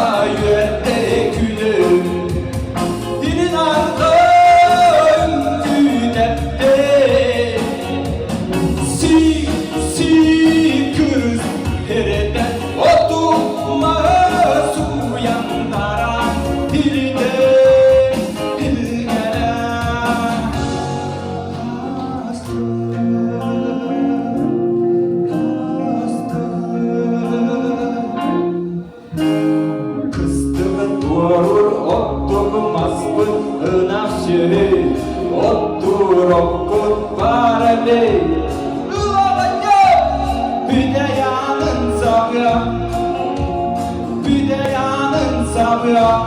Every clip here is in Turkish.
yürekte gülüm dinin ardın günepe si kız hereden otuma suyandaran dilde dilgene Oturup parade Lualanya Büdeyanın sabya Büdeyanın sabya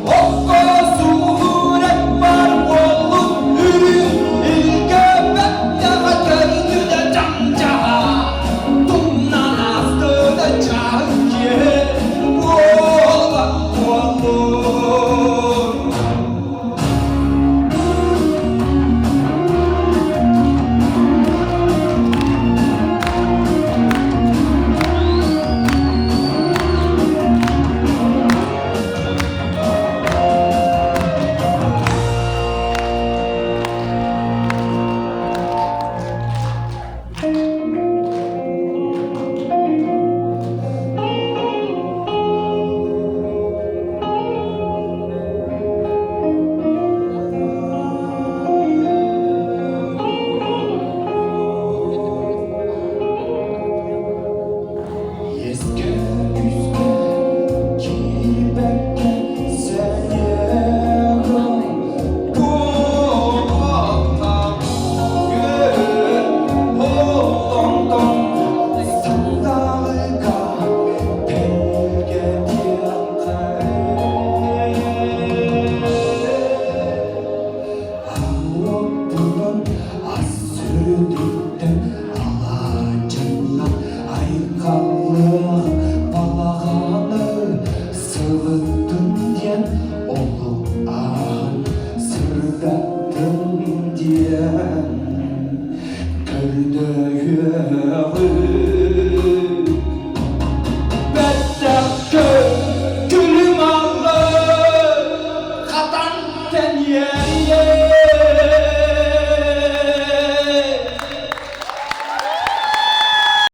Okko suret var Oğlum ürün İlgöbet Yakatörünü de camcaha Dumnan astı da çakiye Oğlak oğlum Gülüm allı Katan ten yer